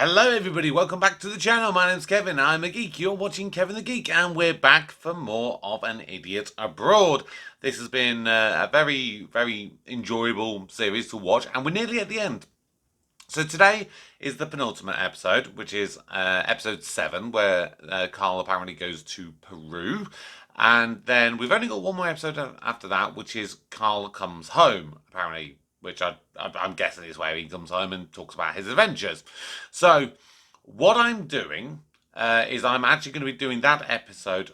Hello everybody, welcome back to the channel. My name's Kevin, I'm a geek. You're watching Kevin the Geek and we're back for more of An Idiot Abroad. This has been a very, very enjoyable series to watch and we're nearly at the end. So today is the penultimate episode, which is episode 7, where Carl apparently goes to Peru. And then we've only got one more episode after that, which is Carl comes home, apparently, which I'm guessing is where he comes home and talks about his adventures. So what I'm doing is I'm actually going to be doing that episode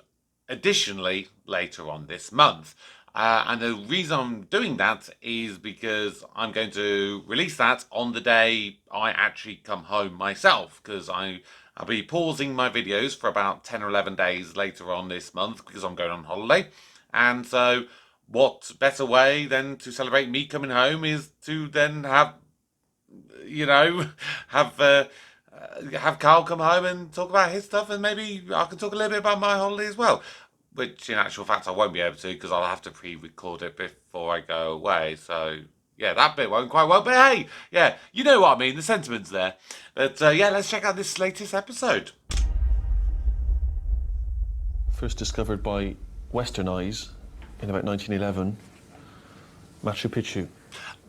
additionally later on this month. And the reason I'm doing that is because I'm going to release that on the day I actually come home myself, because I'll be pausing my videos for about 10 or 11 days later on this month because I'm going on holiday. And so what better way than to celebrate me coming home is to then have Carl come home and talk about his stuff, and maybe I can talk a little bit about my holiday as well. Which, in actual fact, I won't be able to because I'll have to pre-record it before I go away. So, yeah, that bit won't quite work. But hey, yeah, you know what I mean. The sentiment's there. But, yeah, let's check out this latest episode. First discovered by Western eyes in about 1911. Machu Picchu.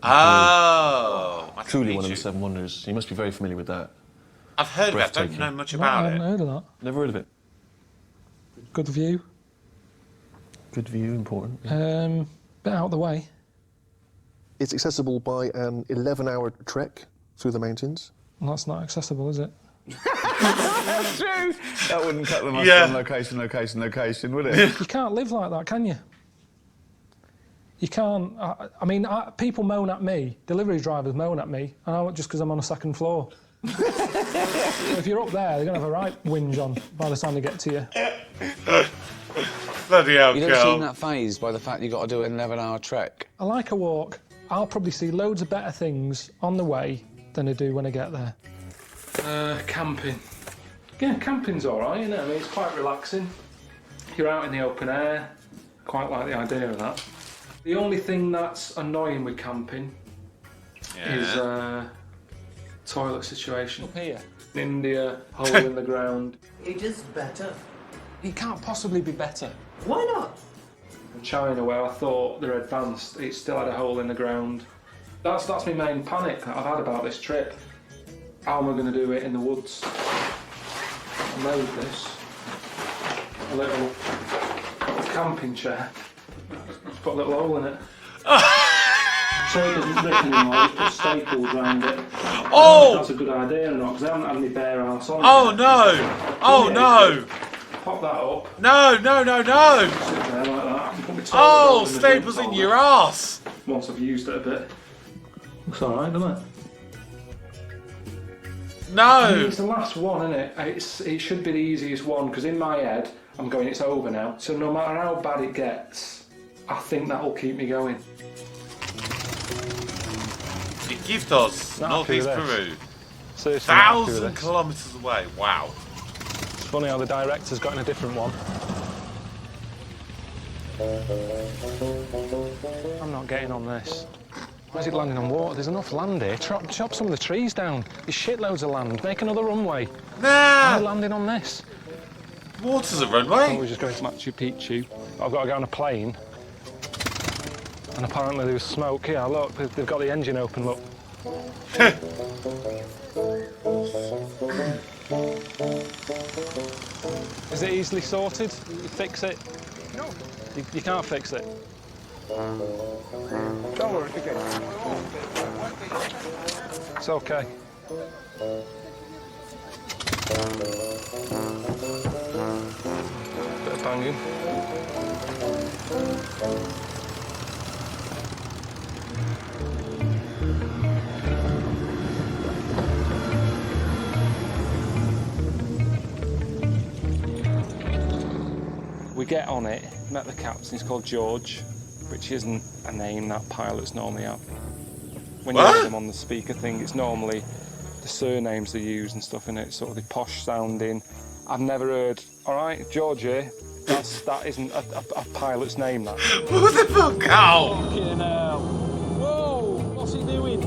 Oh, Machu Truly Picchu. one of the 7 wonders. You must be very familiar with that. I've heard of it. I don't know much about I haven't it. heard of that. Never heard of it. Good view. Good view, important. Bit out of the way. It's accessible by an 11-hour trek through the mountains. Well, that's not accessible, is it? That's true. That wouldn't cut them off Yeah. from location, would it? You can't live like that, can you? You can't. People moan at me. Delivery drivers moan at me, and just because I'm on a second floor. If you're up there, they're going to have a right whinge on by the time they get to you. Bloody hell, You don't Carl. seem that phased by the fact you've got to do an 11-hour trek. I like a walk. I'll probably see loads of better things on the way than I do when I get there. Camping. Yeah, camping's all right, isn't it? I mean, it's quite relaxing. You're out in the open air. Quite like the idea of that. The only thing that's annoying with camping is toilet situation. Up here. In India, hole in the ground. It is better. It can't possibly be better. Why not? In China, where I thought they're advanced, it still had a hole in the ground. That's my main panic that I've had about this trip. How am I going to do it in the woods? I made this. A little camping chair. Just put a little hole in it. So it doesn't rip anymore, just put staples around it. Oh! That's a good idea or not, because I haven't had any bare arse on it. Oh, no. Oh, no. Pop that up. No, no, no, no. Sit there like that. And put my toilet Oh, roll in the staples drink in holder. your ass. Once I've used it a bit. Looks alright, doesn't it? I mean, No. it's the last one, isn't it? It should be the easiest one, because in my head, I'm going, it's over now. So no matter how bad it gets, I think that'll keep me going. Iquitos, Not northeast happy with Peru. Seriously, not happy with 1,000 this. kilometres away. Wow. It's funny how the director's got in a different one. I'm not getting on this. Why is it landing on water? There's enough land here. Chop some of the trees down. There's shitloads of land. Make another runway. Why am I Nah. landing on this? Water's a I thought we runway. were just going to Machu Picchu. I've got to go on a plane. And apparently there was smoke. Yeah, look, they've got the engine open, look. Is it easily sorted? You fix it? No. You can't fix it? Don't worry, forget it. It's okay. Bit of banging. We get on it, met the captain, he's called George, which isn't a name that pilots normally have. When you What? hear them on the speaker thing, it's normally the surnames they use and stuff in it, sort of the posh sounding. I've never heard, all right, George here, that isn't a pilot's name, that. What the fuck, Carl? Fucking hell. Whoa, what's he doing?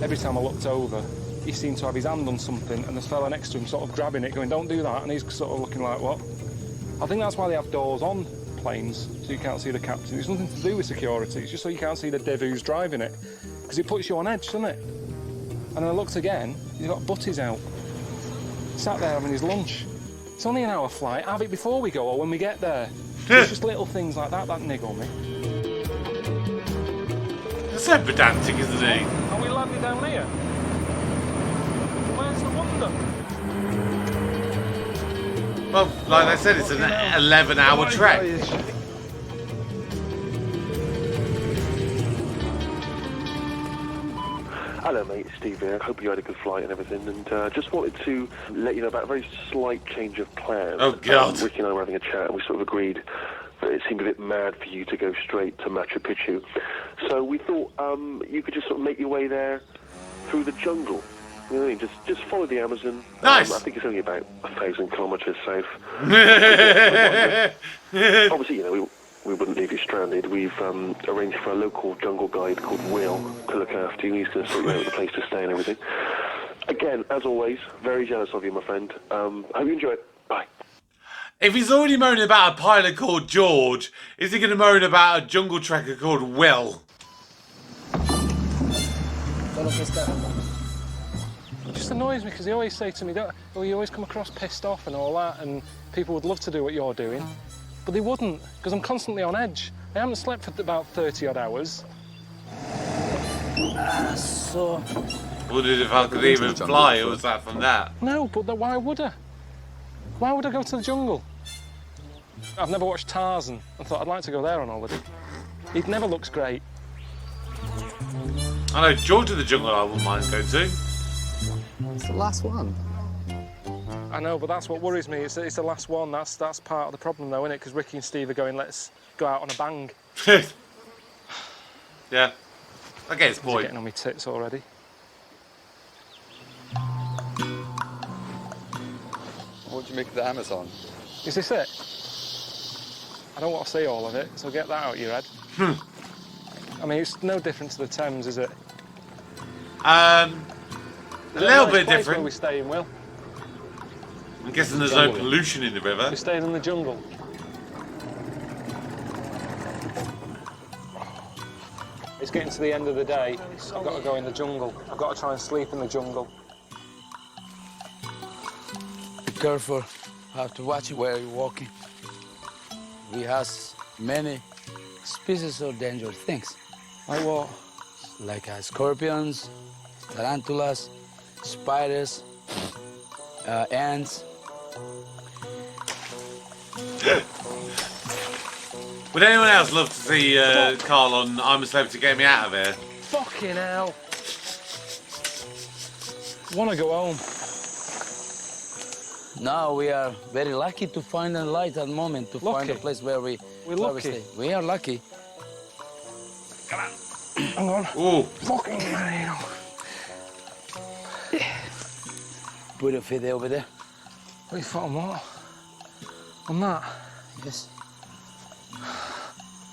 Every time I looked over, he seemed to have his hand on something, and this fella next to him sort of grabbing it, going, don't do that, and he's sort of looking like, what? I think that's why they have doors on planes, so you can't see the captain. It's nothing to do with security, it's just so you can't see the div who's driving it, because it puts you on edge, doesn't it? And then I looked again, he's got butties out. Sat there having his lunch. It's only an hour flight, have it before we go or when we get there. It's just little things like that niggle me. That's so pedantic, isn't he? Are we landing down here? Where's the wonder? Well, like I said, it's an 11-hour trek. Hello, mate. It's Steve here. Hope you had a good flight and everything. And just wanted to let you know about a very slight change of plans. Oh, God. Ricky and I were having a chat, and we sort of agreed that it seemed a bit mad for you to go straight to Machu Picchu. So we thought you could just sort of make your way there through the jungle. You know what I mean? Just follow the Amazon. Nice. I think it's only about 1,000 kilometres south. Obviously, you know, we wouldn't leave you stranded. We've arranged for a local jungle guide called Will to look after you. He's going to sort you out with a place to stay and everything. Again, as always, very jealous of you, my friend. Hope you enjoy it. Bye. If he's already moaning about a pilot called George, is he going to moan about a jungle trekker called Will? It just annoys me because they always say to me, oh, you always come across pissed off and all that, and people would love to do what you're doing, but they wouldn't, because I'm constantly on edge. I haven't slept for about 30 odd hours. So... Wondered if I could even fly, or was that from that? No, but why would I? Why would I go to the jungle? I've never watched Tarzan and thought I'd like to go there on holiday. It never looks great. I know, George of the Jungle I wouldn't mind going to. It's the last one. I know, but that's what worries me. It's the last one. That's part of the problem, though, isn't it? Because Ricky and Steve are going, let's go out on a bang. Yeah. I get his He's point. getting on my tits already. What do you make of the Amazon? Is this it? I don't want to see all of it, so get that out of your head. I mean, it's no different to the Thames, is it? A little bit Where different. we staying, Will? I'm guessing there's no pollution in the river. We're staying in the jungle. It's getting to the end of the day. I've got to go in the jungle. I've got to try and sleep in the jungle. Be careful. Have to watch where you're walking. We have many species of dangerous things. Like what? Like scorpions, tarantulas, spiders, ants. Would anyone else love to see Carl on I'm a Celebrity Get Me Out of Here? Fucking hell. Want to go home. Now we are very lucky to find a light at the moment, to find a place where we lucky. stay. We are lucky. Come on. Hang on. Ooh. Fucking hell. Put your feet over there. What you thought on what? On that? Yes.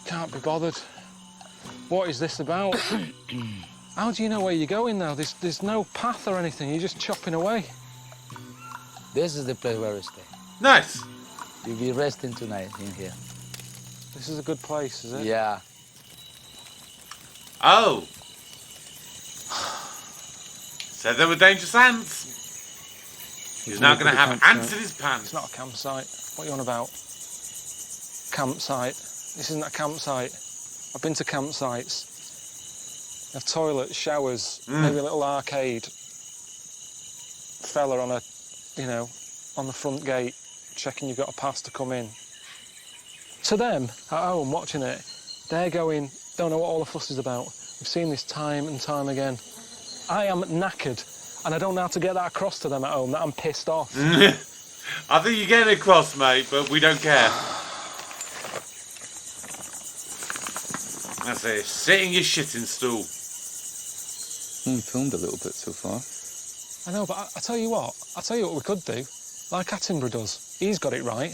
Can't be bothered. What is this about? How do you know where you're going now? There's no path or anything. You're just chopping away. This is the place where we stay. Nice. You'll be resting tonight in here. This is a good place, is it? Yeah. Oh. Said there were dangerous ants. He's now going to have ants in his pants. It's not a campsite. What are you on about? Campsite. This isn't a campsite. I've been to campsites. They have toilets, showers, maybe a little arcade. Fella on a, on the front gate, checking you've got a pass to come in. To them, at home, watching it, they're going, don't know what all the fuss is about. We've seen this time and time again. I am knackered, and I don't know how to get that across to them at home, that I'm pissed off. I think you're getting across, mate, but we don't care. That's it. Sit in your shitting stool. We filmed a little bit so far. I know, but I tell you what we could do, like Attenborough does. He's got it right.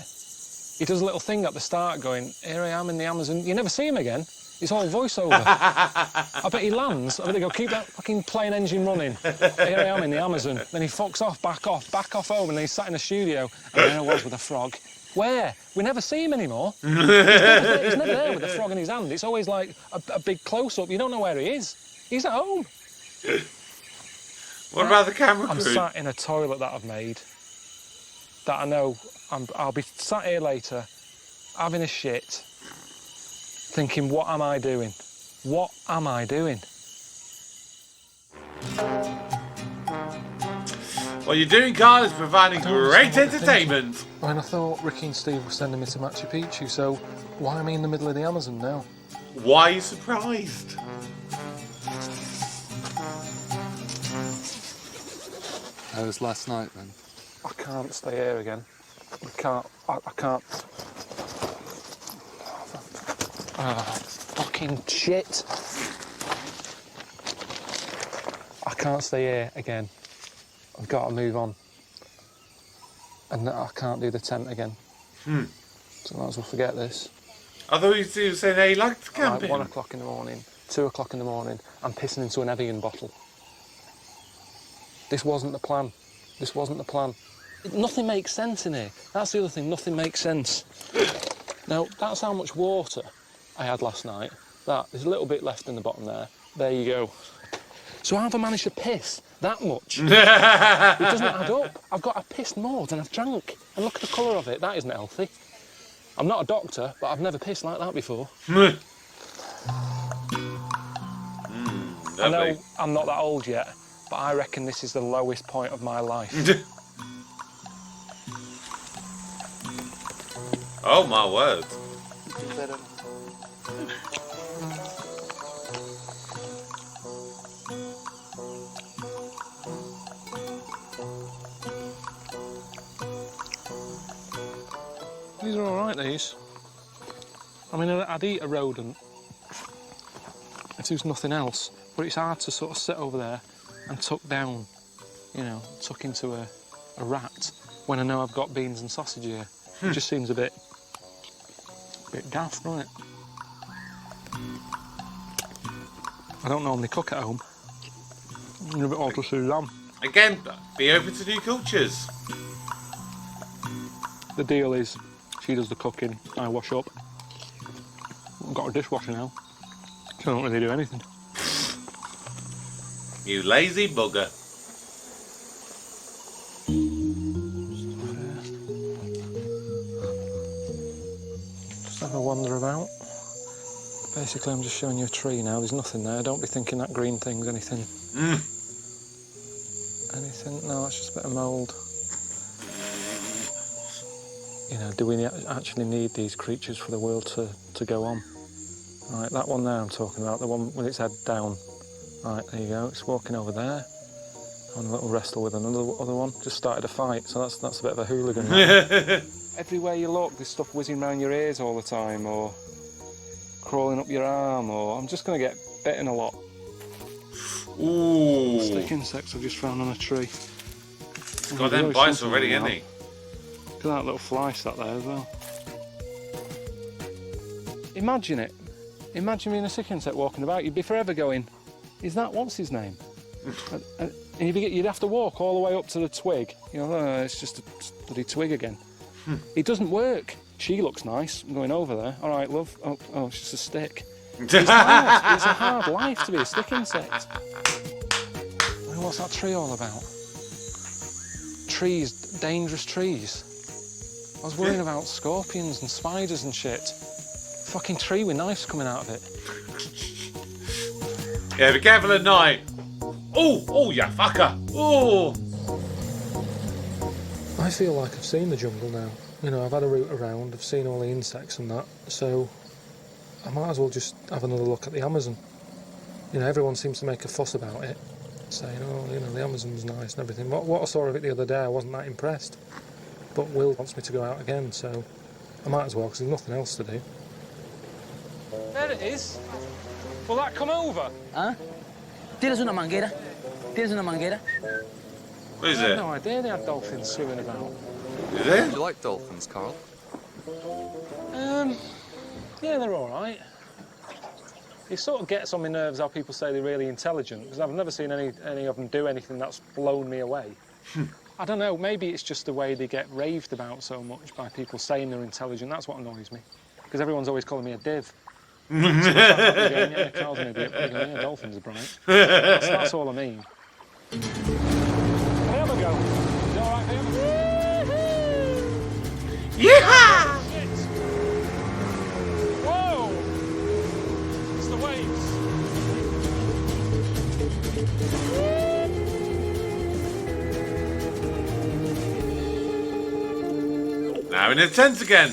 He does a little thing at the start going, here I am in the Amazon. You never see him again. He's It's all voiceover. I bet he lands. I bet they go, keep that fucking plane engine running. Here I am in the Amazon. Then he fucks off, back off home, and then he's sat in the studio. And there I was with a frog. Where? We never see him anymore. He's never there with a frog in his hand. It's always like a big close-up. You don't know where he is. He's at home. What about the camera I'm crew? sat in a toilet that I've made that I know I'll be sat here later having a shit thinking, what am I doing? What am I doing? What you're doing, Carl, is providing great entertainment. When I thought Ricky and Steve were sending me to Machu Picchu, so why am I in the middle of the Amazon now? Why are you surprised? How was last night then? I can't stay here again. I can't. Fucking shit. I can't stay here again. I've got to move on. And I can't do the tent again. So I might as well forget this. I thought you were saying how you liked camping. Like 1 o'clock in the morning, 2 o'clock in the morning, I'm pissing into an Evian bottle. This wasn't the plan. This wasn't the plan. Nothing makes sense in here. That's the other thing, nothing makes sense. Now, that's how much water I had last night. There's a little bit left in the bottom there. There you go. So how have I managed to piss that much? It doesn't add up. I've pissed more than I've drank. And look at the colour of it. That isn't healthy. I'm not a doctor, but I've never pissed like that before. I know I'm not that old yet, but I reckon this is the lowest point of my life. Oh my word. These are all right, these. I mean, I'd eat a rodent if there was nothing else, but it's hard to sort of sit over there and tuck down, you know, tuck into a rat when I know I've got beans and sausage here. It just seems a bit daft, doesn't it? I don't normally cook at home. I'm a bit odd to Suzanne. Again, be open to new cultures. The deal is, she does the cooking, I wash up. I've got a dishwasher now, so I don't really do anything. You lazy bugger. Just have a wander about. Basically, I'm just showing you a tree now. There's nothing there. Don't be thinking that green thing's anything. Anything? No, it's just a bit of mould. You know, do we actually need these creatures for the world to go on? Right, that one there I'm talking about, the one with its head down. Right, there you go. It's walking over there. Having a little wrestle with another one. Just started a fight, so that's a bit of a hooligan. Everywhere you look, there's stuff whizzing around your ears all the time, or crawling up your arm, or I'm just going to get bitten a lot. Ooh. Stick insects I've just found on a tree. It's got them bites already, hasn't he? Look at that little fly sat there as well. Imagine it. Imagine being a sick insect walking about. You'd be forever going, is that, what's his name? and you'd have to walk all the way up to the twig. You know, oh, it's just a bloody twig again. It doesn't work. She looks nice. I'm going over there. All right, love. Oh, it's just a stick. It's hard. It's a hard life to be a stick insect. I mean, what's that tree all about? Trees, dangerous trees. I was worrying about scorpions and spiders and shit. Fucking tree with knives coming out of it. Yeah, be careful at night. Oh, you fucker. Oh. I feel like I've seen the jungle now. You know, I've had a route around, I've seen all the insects and that, so I might as well just have another look at the Amazon. You know, everyone seems to make a fuss about it, saying, oh, you know, the Amazon's nice and everything. What I saw of it the other day, I wasn't that impressed. But Will wants me to go out again, so I might as well, because there's nothing else to do. There it is. Will that come over? Huh? ¿Tienes una manguera? ¿Tienes una manguera? What is I it? had no idea they had dolphins swimming about. Is it? Do you like dolphins, Carl? Yeah, they're all right. It sort of gets on my nerves how people say they're really intelligent, because I've never seen any of them do anything that's blown me away. I don't know, maybe it's just the way they get raved about so much by people saying they're intelligent. That's what annoys me, because everyone's always calling me a div. So going, yeah, Carl's an idiot. But going, yeah, dolphins are bright. That's all I mean. Can I have a go? Is it all right, babe? Yeah! Whoa! It's the waves. Now in a tent again.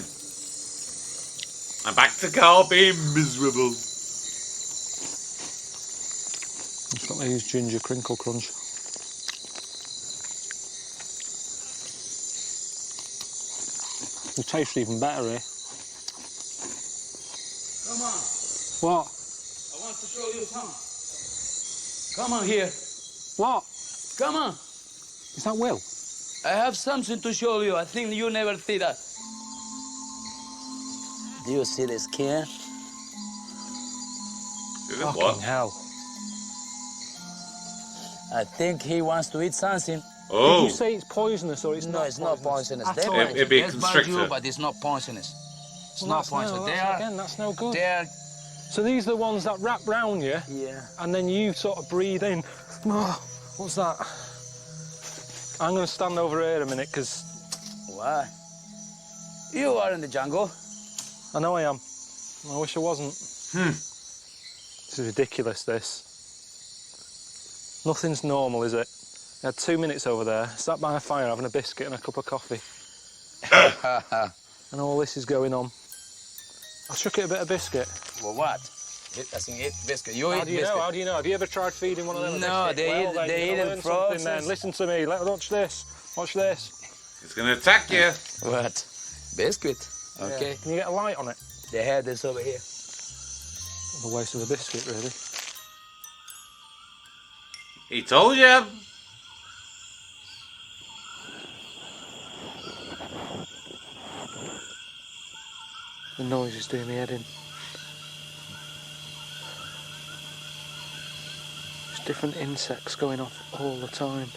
I'm back to Carl being miserable. I've got to use ginger crinkle crunch. It tastes even better here. Come on. What? I want to show you something. Come on here. What? Come on. Is that Will? I have something to show you. I think you never see that. Do you see the skin? What? Fucking hell. I think he wants to eat something. Did Oh, you say it's poisonous or it's No, not it's not poisonous. At They all? might It'd be a taste constrictor. bad, but it's not poisonous. It's Well, not that's poisonous. no, They that's, are. again, that's no good. They are. So these are the ones that wrap round you, Yeah. and then you sort of breathe in. Oh, what's that? I'm going to stand over here a minute, because Why? You are in the jungle. I know I am. I wish I wasn't. This is ridiculous, this. Nothing's normal, is it? I had 2 minutes over there, sat by a fire having a biscuit and a cup of coffee. And all this is going on. I shook it a bit of biscuit. Well, what? It doesn't eat biscuit. You How eat do you biscuit. know? How do you know? Have you ever tried feeding one of them a No, biscuit? they Well, eat- then they you're eat gonna it learn something frozen. then. Listen to me. Watch this. Watch this. it's gonna attack you. What? Biscuit. Okay. Can you get a light on it? They had this over here. The waste of a biscuit, really. He told you. The noise is doing me head in. There's different insects going off all the time.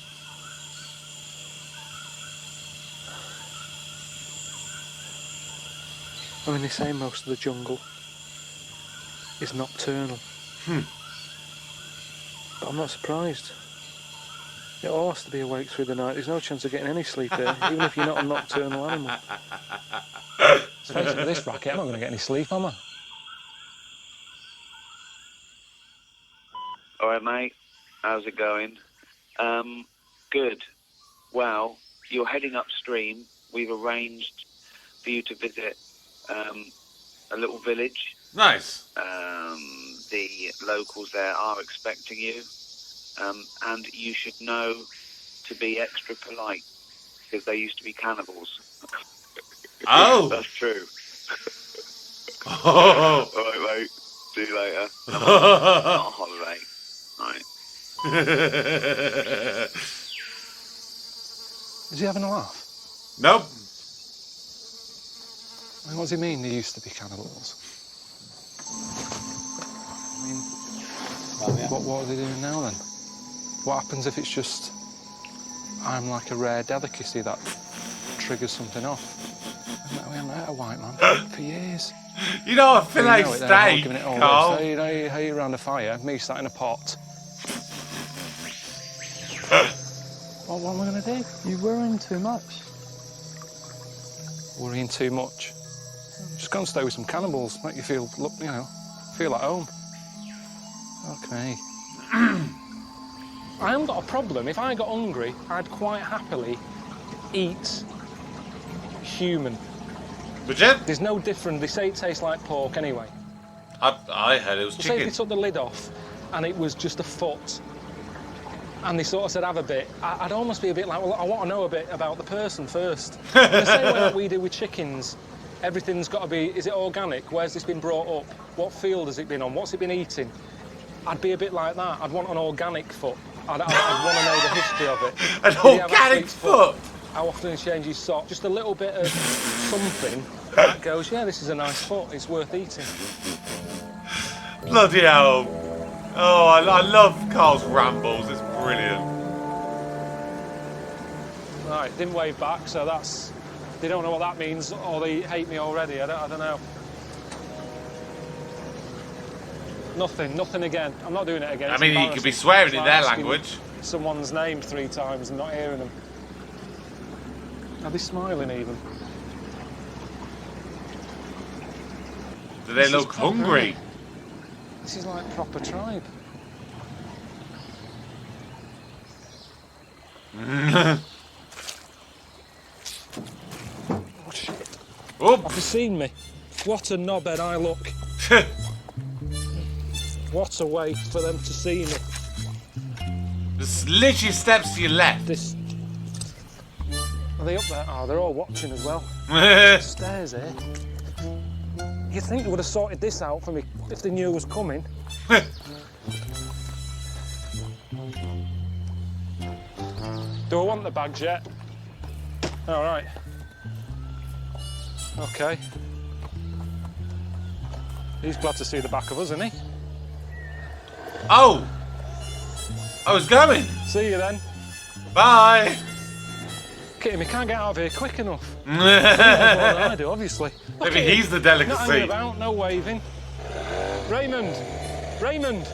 I mean, they say most of the jungle is nocturnal. But I'm not surprised. It all has to be awake through the night. There's no chance of getting any sleep here, even if you're not a nocturnal animal. Let's face it, with this racket, I'm not going to get any sleep, am I? All right, mate. How's it going? Good. Well, you're heading upstream. We've arranged for you to visit a little village. Nice. The locals there are expecting you, and you should know to be extra polite because they used to be cannibals. Oh. That's true. Oh. All right, mate. See you later. I'm on holiday. All right. Is he having a laugh? Nope. I mean, what does he mean they used to be cannibals? I mean, what are they doing now then? What happens if it's just I'm like a rare delicacy that triggers something off? We haven't had a white man for years. You know, I feel like You know it, they're all steak, giving it all Carl. this. How you around a fire, me sat in a pot. What am I going to do? You're worrying too much. Worrying too much. Just go and stay with some cannibals, make you feel, feel at home. Okay. I haven't got a problem. If I got hungry, I'd quite happily eat human. Would you? There's no different. They say it tastes like pork anyway. I heard it was Say if they chicken. took the lid off and it was just a foot and they sort of said, have a bit, I'd almost be a bit like, well, I want to know a bit about the person first. The same way that we do with chickens, everything's got to be, is it organic? Where's this been brought up? What field has it been on? What's it been eating? I'd be a bit like that. I'd want an organic foot. I'd want to know the history of it. An Did he have organic athlete's foot? How often he changes sock? Just a little bit of something that goes, yeah, this is a nice foot. It's worth eating. Bloody hell. Oh, I love Carl's rambles. It's brilliant. Right, didn't wave back, so that's... They don't know what that means, or they hate me already. I don't know. Nothing again. I'm not doing it again. I It's mean, you could be embarrassing. swearing It's in like their asking language. someone's name 3 times and not hearing them. Are they smiling even? Do they This is look proper, hungry? isn't it? This is like proper tribe. Oh shit. Oh. Have you seen me? What a knobhead I look. What a way for them to see me. There's literally steps to your left. This... Are they up there? Oh, they're all watching as well. Stairs here. You'd think they would have sorted this out for me if they knew I was coming. Do I want the bags yet? All right. Okay. He's glad to see the back of us, isn't he? Oh! I was going. See you then. Bye. Kitty, we can't get out of here quick enough. More than I do, obviously. Maybe Look at he's him. the Not delicacy. hanging about, no waving. Raymond! Raymond!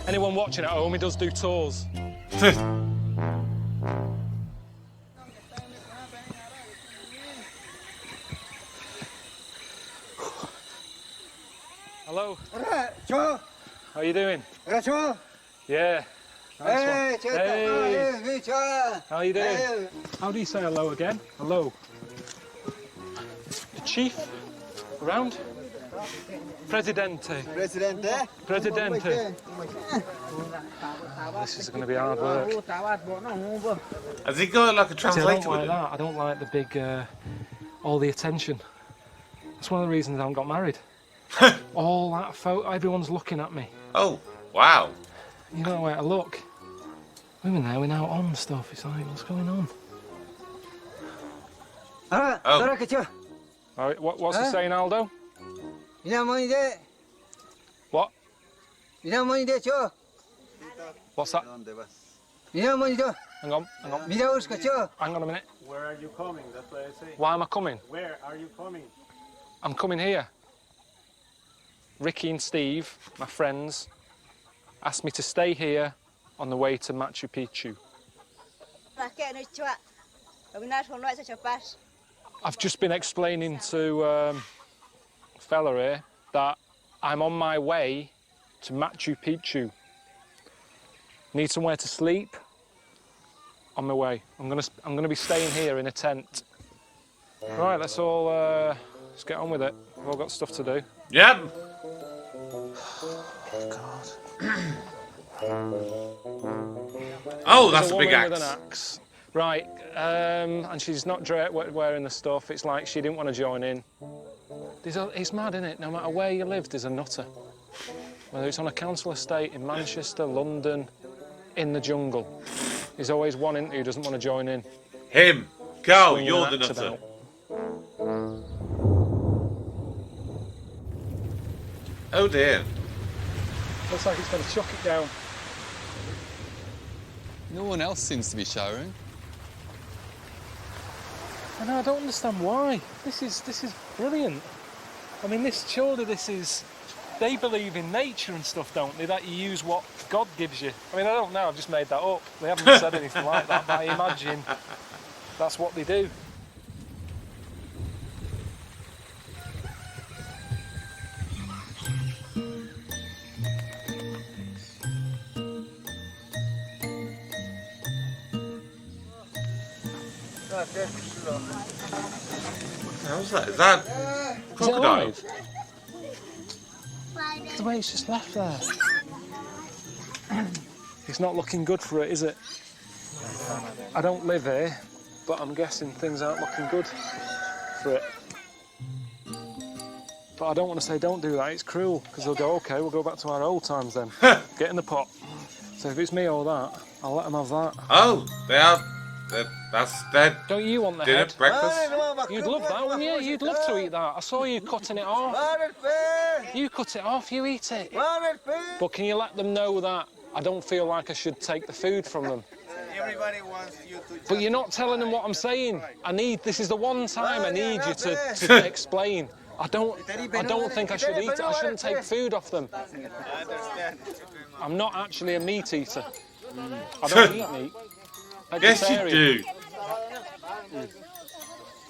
Anyone watching at home, he does do tours. Hello. How you doing? Yeah. Nice one. Hey. How you doing? How do you say hello again? Hello. The chief? Around? Presidente. Presidente. This is going to be hard work. Has he got like a See, I translator don't with like him? that. I don't like the big, all the attention. That's one of the reasons I haven't got married. All that photo, everyone's looking at me. Oh, wow. You know where to look. Women there, we're now on stuff. It's like, what's going on? Oh. All right, what's he saying, Aldo? What? What's that? Hang on. Hang on a minute. Where are you coming? That's what I say. Why am I coming? Where are you coming? I'm coming here. Ricky and Steve, my friends, asked me to stay here on the way to Machu Picchu. I've just been explaining to a fella here that I'm on my way to Machu Picchu. Need somewhere to sleep. On my way. I'm gonna be staying here in a tent. Right, let's get on with it. We've all got stuff to do. Yep. God. Oh, that's There's a big woman with axe. an axe. Right, and she's not wearing the stuff. It's like she didn't want to join in. It's mad, isn't it? No matter where you live, there's a nutter. Whether it's on a council estate in Manchester, London, in the jungle. There's always one in who doesn't want to join in. Him. Go, Swinging you're an the axe nutter. about. Oh dear. Looks like it's going to chuck it down. No one else seems to be showering. I know, I don't understand why. This is brilliant. I mean, they believe in nature and stuff, don't they? That you use what God gives you. I mean, I don't know, I've just made that up. They haven't said anything like that, but I imagine that's what they do. How's that? Is that crocodile? Is it the way it's just left there. It's not looking good for it, is it? I don't live here, but I'm guessing things aren't looking good for it. But I don't want to say don't do that, it's cruel, because they'll go, OK, we'll go back to our old times then. Get in the pot. So if it's me or that, I'll let them have that. Oh, they are That's that. Don't you want the Dinner, head? breakfast. You'd love that, wouldn't you? You'd love to eat that. I saw you cutting it off. You cut it off, you eat it. But can you let them know that I don't feel like I should take the food from them? Everybody wants you to. But you're not telling them what I'm saying. This is the one time I need you to explain. I don't think I should eat it. I shouldn't take food off them. I understand. I'm not actually a meat eater. I don't eat meat. Yes, you do.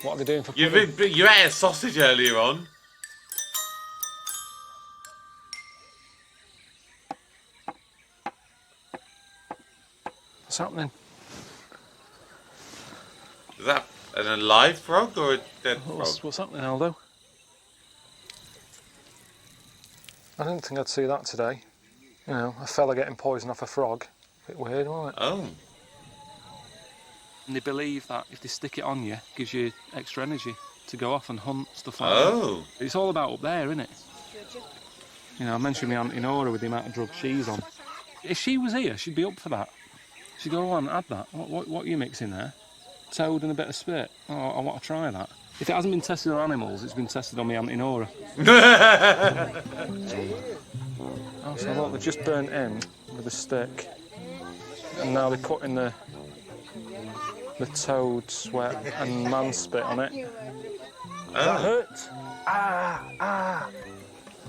What are they doing for pudding? You ate a sausage earlier on. What's happening? Is that an alive frog or a dead frog? What's happening, Aldo? I didn't think I'd see that today. You know, a fella getting poisoned off a frog. Bit weird, wasn't it? Oh. And they believe that if they stick it on you, it gives you extra energy to go off and hunt, stuff like that. Oh. It's all about up there, isn't it? You know, I mentioned my Auntie Nora with the amount of drugs she's on. If she was here, she'd be up for that. She'd go, on, add that. What are you mixing there? Toad and a bit of spit. Oh, I want to try that. If it hasn't been tested on animals, it's been tested on my Auntie Nora. Oh, so look, they've just burnt in with a stick. And now they're putting the toad sweat and man spit on it. Does that hurt?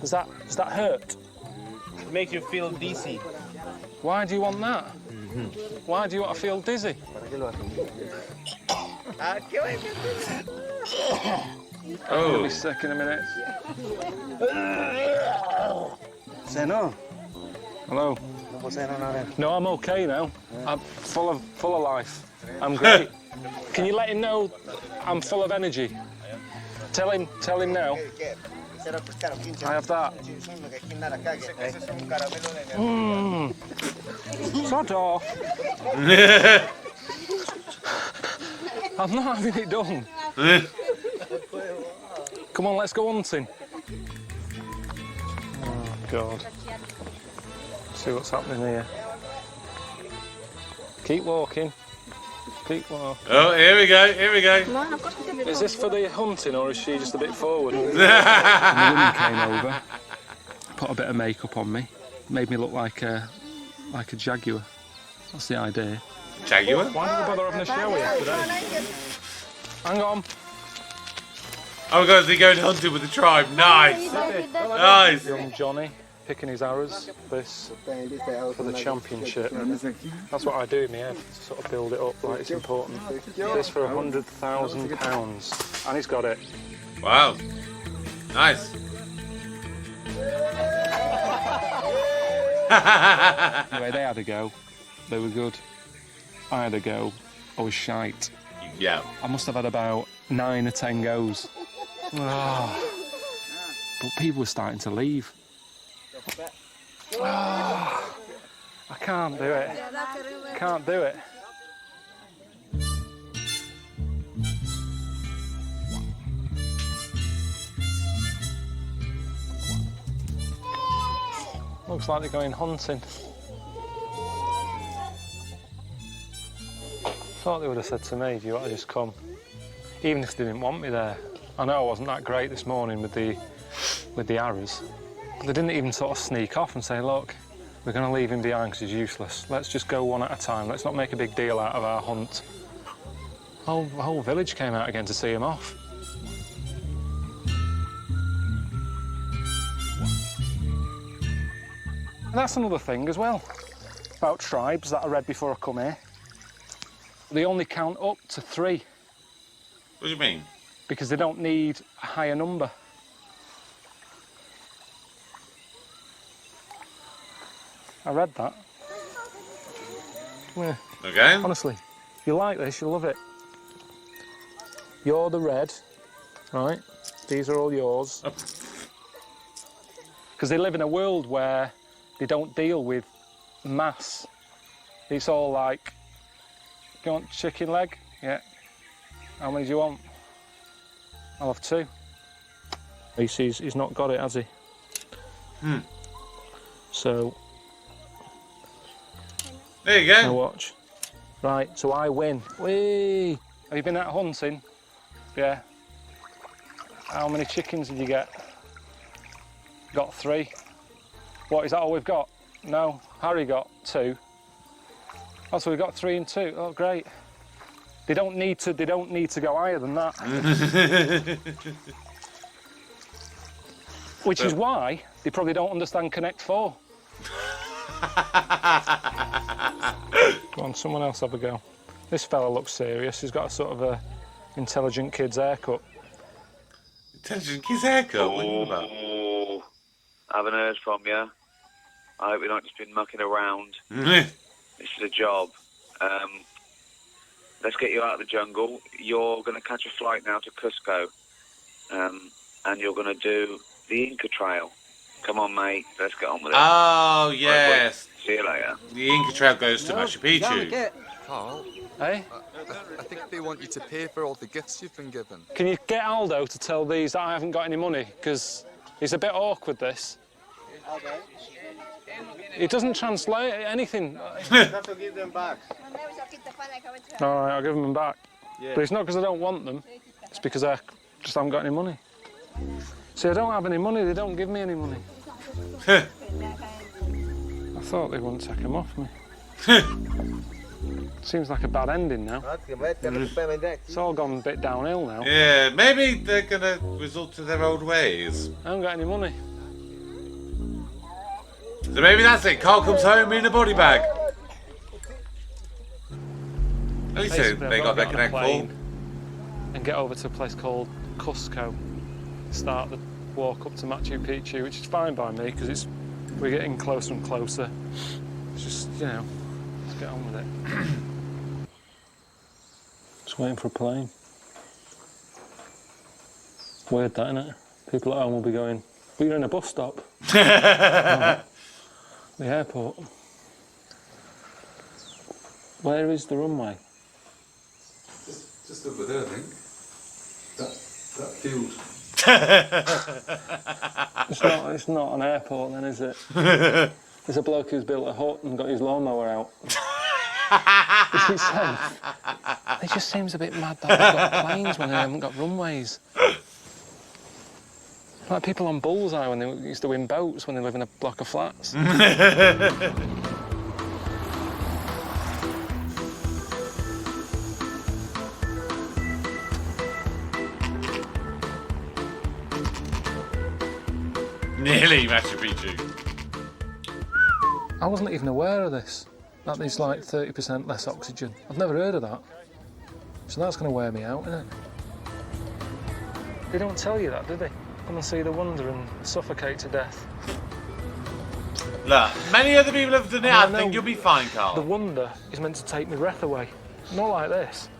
Does that hurt? It makes you feel dizzy. Why do you want that? Why do you want to feel dizzy? I'll be sick in a minute. Zeno. Hello. No, I'm okay now. I'm full of life. I'm great. Can you let him know I'm full of energy? Tell him now. I have that. Sod off. I'm not having it done. Come on, let's go hunting. Oh, God. See what's happening here. Keep walking. Keep walking. Oh, here we go, here we go. Is this for the hunting or is she just a bit forward? And the woman came over, put a bit of makeup on me, made me look like a jaguar. That's the idea. Jaguar? Why did you bother having a shower yesterday? Hang on. Oh my God, is he going hunting with the tribe? Nice. Nice. Young Johnny picking his arrows. This for the championship. That's what I do in my head, to sort of build it up like it's important. This for £100,000. And he's got it. Wow. Nice. Anyway, they had a go. They were good. I had a go. I was shite. Yeah. I must have had about 9 or 10 goes. Oh. But people were starting to leave. Oh. I can't do it. Can't do it. Looks like they're going hunting. Thought they would have said to me, do you want to just come? Even if they didn't want me there. I know I wasn't that great this morning with the arrows. But they didn't even sort of sneak off and say, look, we're going to leave him behind because he's useless. Let's just go one at a time. Let's not make a big deal out of our hunt. The whole village came out again to see him off. And that's another thing as well, about tribes that I read before I come here. They only count up to 3. What do you mean? Because they don't need a higher number. I read that. Yeah. Okay. Honestly, if you like this, you'll love it. You're the red, right? These are all yours. Because they live in a world where they don't deal with mass. It's all like, you want chicken leg? Yeah. How many do you want? I'll have 2. He's not got it, has he? So. There you go. Now watch. Right, so I win. Whee! Have you been out hunting? Yeah. How many chickens did you get? Got 3. What, is that all we've got? No, Harry got 2. Oh, so we've got 3 and 2. Oh, great. They don't need to go higher than that. Which is why they probably don't understand Connect 4. Go on, someone else have a go. This fella looks serious. He's got a sort of a intelligent kid's haircut. Intelligent kid's haircut? What are you about? Oh, I haven't heard from you. I hope you've not just been mucking around. Mm-hmm. This is a job. Let's get you out of the jungle. You're going to catch a flight now to Cusco. And you're going to do the Inca Trail. Come on, mate. Let's get on with it. Oh, yes. See you later. The Inca Trail goes to Machu Picchu. Carl, Hey? I think they want you to pay for all the gifts you've been given. Can you get Aldo to tell these that I haven't got any money? Because he's a bit awkward, this. He doesn't translate anything. You have to give them back. All right, I'll give them back. Yeah. But it's not because I don't want them. It's because I just haven't got any money. See, I don't have any money. They don't give me any money. I thought they wouldn't take them off me. Seems like a bad ending now. It's all gone a bit downhill now. Yeah, maybe they're going to resort to their old ways. I haven't got any money. So maybe that's it. Carl comes home in a body bag. At least Basically, they I've got their to Connect get on a full. plane and get over to a place called Cusco. Start the walk up to Machu Picchu, which is fine by me because we're getting closer and closer. It's just, you know, let's get on with it. Just waiting for a plane. Weird that, isn't it? People at home will be going, but you're in a bus stop. No, the airport. Where is the runway? Just over there, I think. That field. It's not an airport then, is it? There's a bloke who's built a hut and got his lawnmower out. Is it safe? It just seems a bit mad that they've got planes when they haven't got runways. Like people on Bullseye when they used to win boats when they live in a block of flats. Nearly Machu Picchu. I wasn't even aware of this. That there's like 30% less oxygen. I've never heard of that. So that's going to wear me out, isn't it? They don't tell you that, do they? Come and see the wonder and suffocate to death. Look, many other people have done it. I know think you'll be fine, Carl. The wonder is meant to take my breath away. Not like this.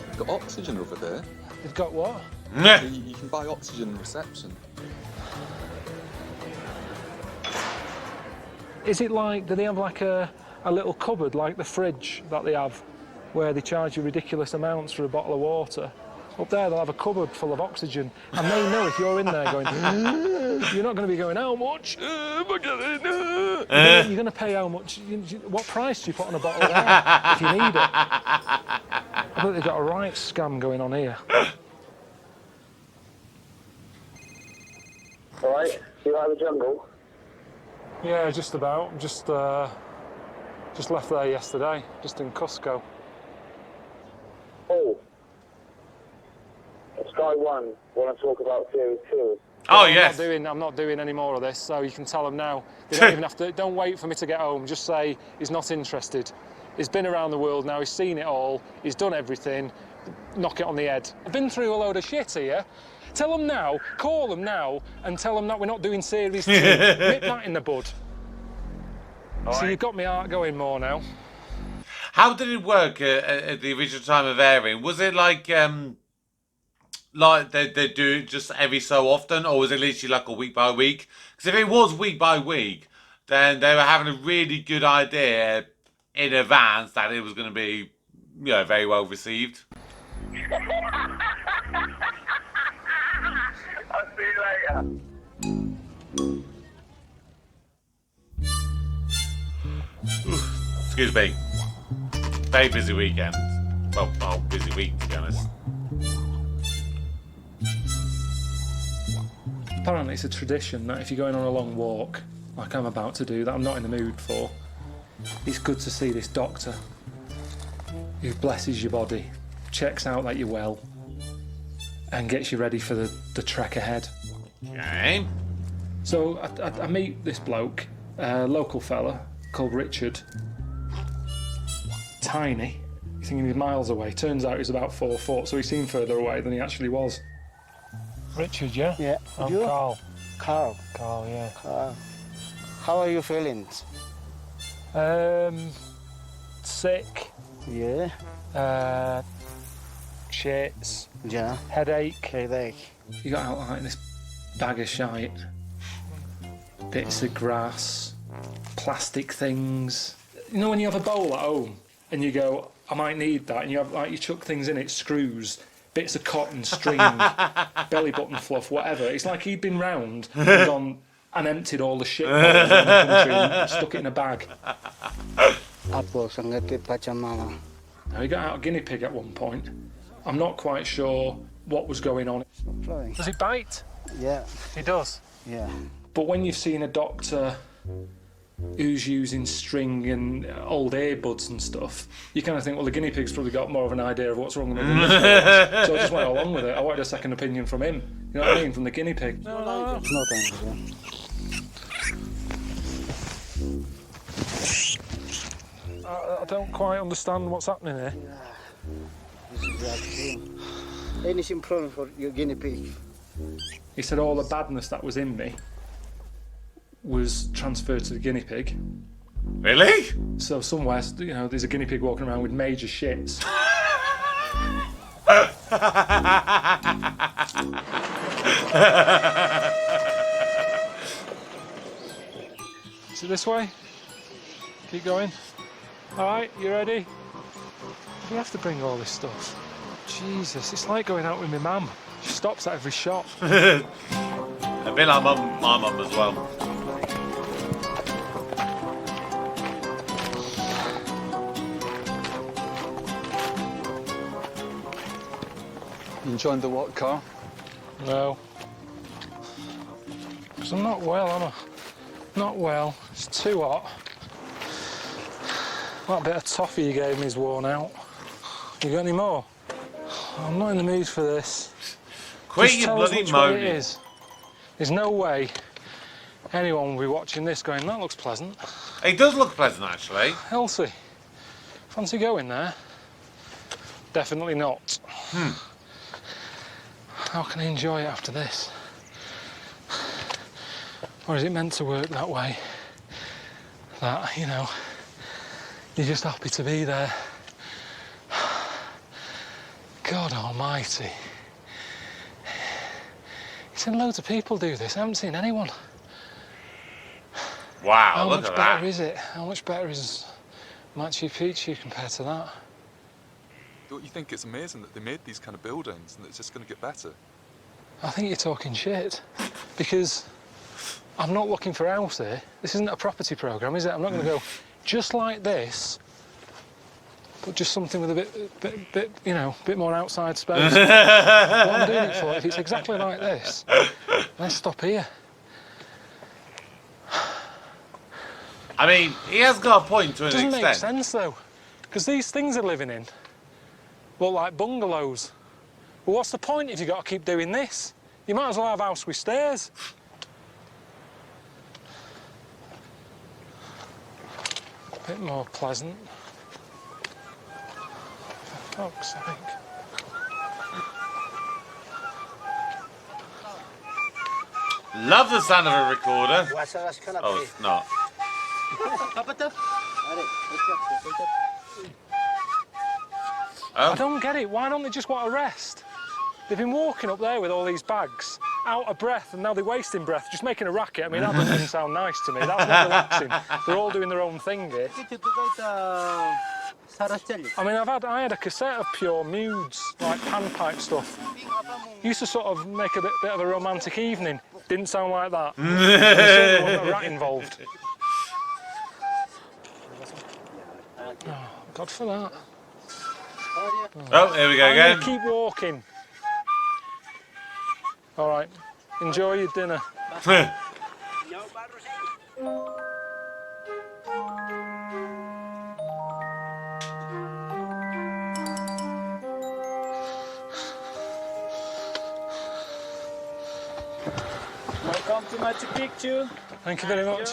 You've got oxygen over there. They've got what? You can buy oxygen reception. Is it like, do they have like a little cupboard like the fridge that they have where they charge you ridiculous amounts for a bottle of water? Up there they'll have a cupboard full of oxygen and they know if you're in there going, you're not going to be going, how much? You're going to pay how much? What price do you put on a bottle of water if you need it? I bet they've got a right scam going on here. All right, you out of the jungle? Yeah, just about. Just left there yesterday, just in Cusco. Oh. Sky One, want to talk about Series 2? Oh, yes. I'm not doing any more of this, so you can tell them now. They don't even have to. Don't wait for me to get home. Just say he's not interested. He's been around the world now. He's seen it all. He's done everything. Knock it on the head. I've been through a load of shit here. Tell them now. Call them now, and tell them that we're not doing Series 2. Nip that in the bud. All so right. you've got my heart going more now. How did it work at the original time of airing? Was it like they do it just every so often, or was it literally like a week by week? Because if it was week by week, then they were having a really good idea in advance that it was going to be, you know, very well received. I'll see you later. Excuse me. Very busy weekend. Well, busy week to be honest. Apparently it's a tradition that if you're going on a long walk, like I'm about to do, that I'm not in the mood for, it's good to see this doctor who blesses your body, checks out that you're well, and gets you ready for the trek ahead. Okay. So I meet this bloke, a local fella called Richard. Tiny. You're thinking he's miles away. Turns out he's about 4 foot, so he seemed further away than he actually was. Richard, yeah? Yeah. I'm You? Carl. Carl. Carl, yeah. Carl. How are you feeling? Sick. Yeah. Shits. Yeah. Headache. Headache. You got out like this bag of shite. Bits of grass. Plastic things. You know when you have a bowl at home and you go, I might need that, and you have like you chuck things in it, screws, bits of cotton, string, belly button fluff, whatever. It's like he'd been round and gone and emptied all the shit bottles around the country and stuck it in a bag. Now he got out a guinea pig at one point. I'm not quite sure what was going on. Does it bite? Yeah. It does? Yeah. But when you've seen a doctor who's using string and old earbuds and stuff, you kind of think, well, the guinea pig's probably got more of an idea of what's wrong with him. So I just went along with it. I wanted a second opinion from him. You know what I mean? From the guinea pig. No thanks. I don't quite understand what's happening here. Anything problem for your guinea pig? He said all the badness that was in me was transferred to the guinea pig. Really? So somewhere, you know, there's a guinea pig walking around with major shits. Is it this way? Keep going. All right, you ready? You have to bring all this stuff. Jesus, it's like going out with my mum. She stops at every shop. A bit like my mum as well. You enjoying the walk, Carl? No. Because I'm not well, am I? Not well. It's too hot. That bit of toffee you gave me is worn out. You got any more? I'm not in the mood for this. Quit Just your tell us bloody which way it moaning. is. There's no way anyone will be watching this going, that looks pleasant. It does look pleasant, actually. Elsie, fancy going there? Definitely not. How can I enjoy it after this? Or is it meant to work that way? That, you know, you're just happy to be there. God almighty. You've seen loads of people do this. I haven't seen anyone. Wow, How look much at better that. is it? How much better is Machu Picchu compared to that? Don't you think it's amazing that they made these kind of buildings and it's just going to get better? I think you're talking shit. Because I'm not looking for a house here. This isn't a property programme, is it? I'm not going to go just like this, but just something with a bit, you know, bit more outside space. What I'm doing it for, if it's exactly like this, let's stop here. I mean, he has got a point to an Doesn't extent. make sense though, because these things are living in look like bungalows. Well, what's the point if you've got to keep doing this? You might as well have a house with stairs. A bit more pleasant. For fuck's sake. Love the sound of a recorder. Oh, it's not. I don't get it. Why don't they just want to rest? They've been walking up there with all these bags, out of breath, and now they're wasting breath, just making a racket. I mean, that doesn't sound nice to me. That's not relaxing. They're all doing their own thing here. I mean, I had a cassette of pure moods, like panpipe stuff. Used to sort of make a bit of a romantic evening. Didn't sound like that. There wasn't a rat involved. Oh, God for that. Oh, here we go I'm again. gonna keep walking. All right. Enjoy your dinner. Welcome to Machu Picchu. Thank you very much.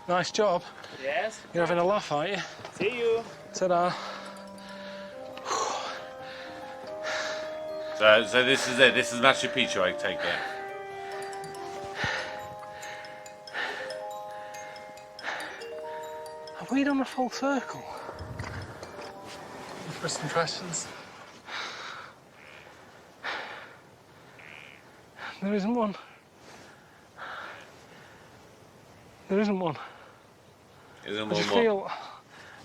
Nice job. Yes. You're having a laugh, aren't you? See you. Ta-da. So this is it. This is Machu Picchu, I take it. Have we done a full circle? First impressions. There isn't one. There isn't one. Isn't I one just more? feel...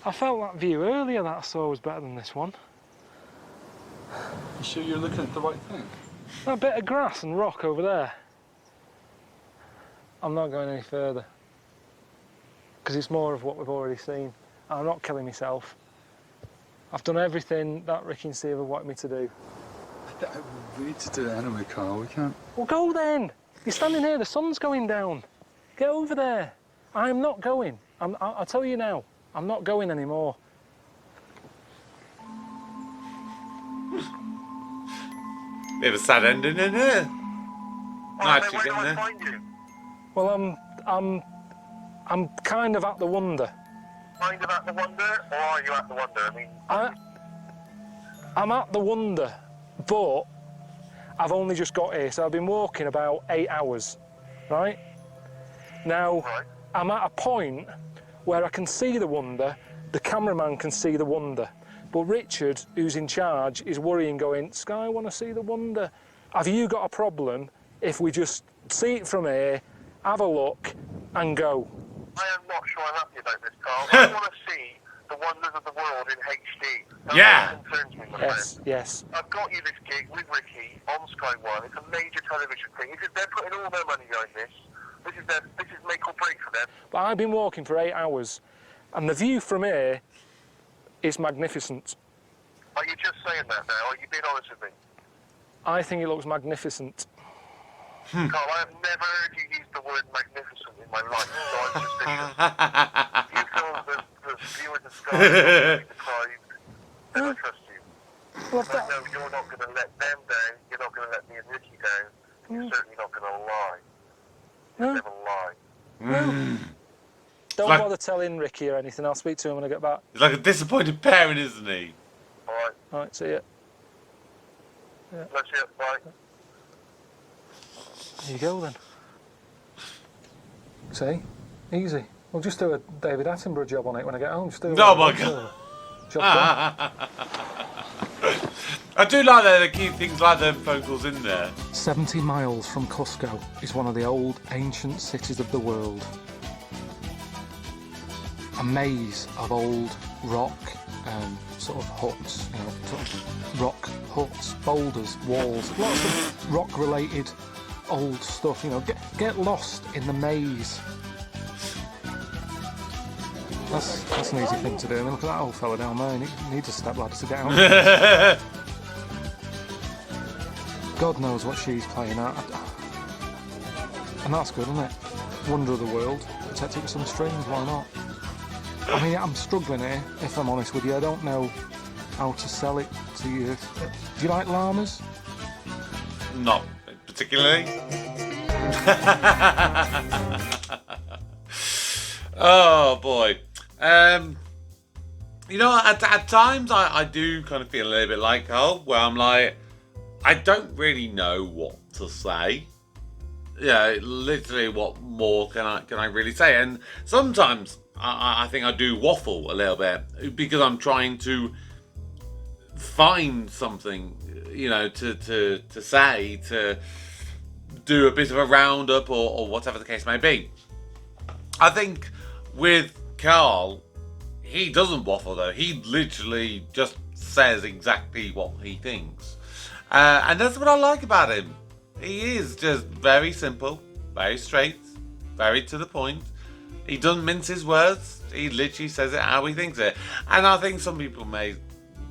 I felt that view earlier that I saw was better than this one. You sure you're looking at the right thing? That bit of grass and rock over there. I'm not going any further. Because it's more of what we've already seen. I'm not killing myself. I've done everything that Ricky and Steve have wanted me to do. We need to do it anyway, Carl. We can't. Well, go then. You're standing here, the sun's going down. Get over there. I'm not going. I'll tell you now, I'm not going anymore. Bit of a sad ending in here. Not actually getting there. Well, I'm kind of at the wonder. Kind of at the wonder, or are you at the wonder? I mean, I'm at the wonder, but I've only just got here, so I've been walking about 8 hours, right? Now, I'm at a point where I can see the wonder, the cameraman can see the wonder, but Richard, who's in charge, is worrying, going, Sky, I want to see the wonder. Have you got a problem if we just see it from here, have a look, and go? I am not sure I'm happy about this, Carl. I want to see the wonders of the world in HD. That's Yeah. what concerns me, my Yes, friend. yes. I've got you this gig with Ricky on Sky One. It's a major television thing. They're putting all their money behind this. This is make or break for them. But I've been walking for 8 hours, and the view from here is magnificent. Are you just saying that now? Are you being honest with me? I think it looks magnificent. Carl, I have never heard you use the word magnificent in my life, so I'm suspicious. You feel that the viewers of Sky are deprived, then I trust you. Well, I know you're not going to let them down, you're not going to let me and Ricky down, and you're certainly not going to lie. You'll never lie. Don't Like- bother telling Ricky or anything. I'll speak to him when I get back. He's like a disappointed parent, isn't he? Alright, All right, see ya. that's it, bye. There you go then. See? Easy. We'll just do a David Attenborough job on it when I get home. Just do Oh my God. Job done. I do like that they keep things like them phone calls in there. 70 miles from Cusco is one of the old ancient cities of the world. A maze of old rock sort of huts, you know, sort of rock huts, boulders, walls, lots of rock-related old stuff, you know. Get lost in the maze. That's an easy thing to do. I mean, look at that old fella down there. He needs a stepladder to get out. God knows what she's playing at. And that's good, isn't it? Wonder of the world. Protect it with some strings, why not? I mean, I'm struggling here, if I'm honest with you. I don't know how to sell it to you. Do you like llamas? Not particularly. Oh boy. You know, at times I do kind of feel a little bit like Carl, where I'm like, I don't really know what to say. Yeah, literally, what more can I really say? And sometimes I think I do waffle a little bit because I'm trying to find something, you know, to say, to do a bit of a roundup or whatever the case may be. I think with Carl, he doesn't waffle though. He literally just says exactly what he thinks. And that's what I like about him. He is just very simple, very straight, very to the point. He doesn't mince his words. He literally says it how he thinks it. And I think some people may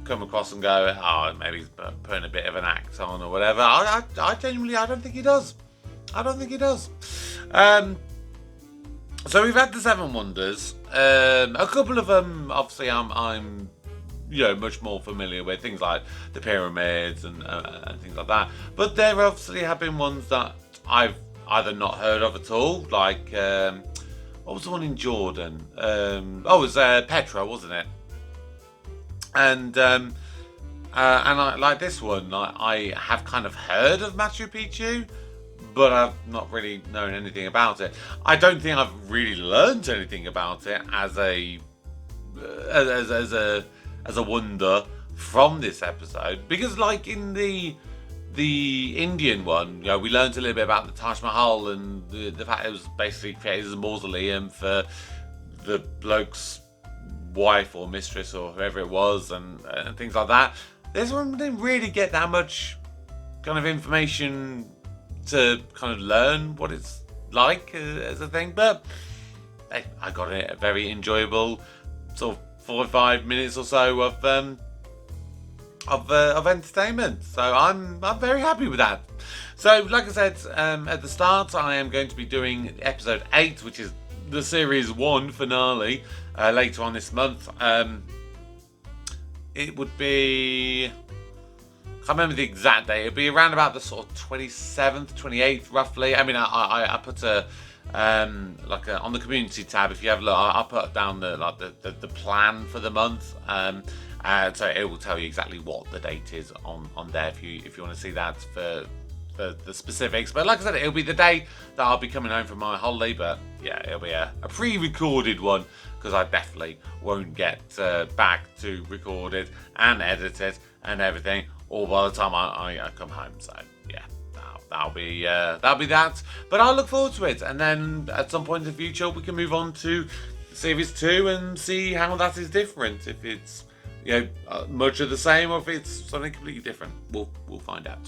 come across and go, oh, maybe he's putting a bit of an act on or whatever. I genuinely, I don't think he does. I don't think he does. So we've had the Seven Wonders. A couple of them, obviously, I'm much more familiar with, things like the pyramids and things like that. But there obviously have been ones that I've either not heard of at all, like what was the one in Jordan? It was Petra, wasn't it? And I like this one. I have kind of heard of Machu Picchu, but I've not really known anything about it. I don't think I've really learned anything about it as a wonder from this episode, because like in the Indian one, we learned a little bit about the Taj Mahal and the fact it was basically created as a mausoleum for the bloke's wife or mistress or whoever it was, and things like that. This one didn't really get that much kind of information to kind of learn what it's like as a thing, but I got it a very enjoyable sort of 4 or 5 minutes or so of entertainment. So I'm very happy with that. So like I said at the start, I am going to be doing episode 8, which is the series 1 finale, later on this month. It would be, I can't remember the exact date. It'd be around about the sort of 27th, 28th, roughly. I mean, I put on the community tab. If you have a look, I'll put down the plan for the month. So it will tell you exactly what the date is on there if you want to see that for the specifics. But like I said, it'll be the day that I'll be coming home from my holiday. But yeah, it'll be a pre-recorded one, because I definitely won't get back to record it and edit it and everything all by the time I come home. So yeah, that'll be that. But I'll look forward to it, and then at some point in the future we can move on to series 2 and see how that is different. If it's much of the same, or if it's something completely different, we'll find out.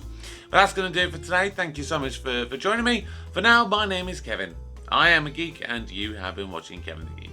But that's going to do it for today. Thank you so much for joining me. For now, my name is Kevin. I am a geek, and you have been watching Kevin the Geek.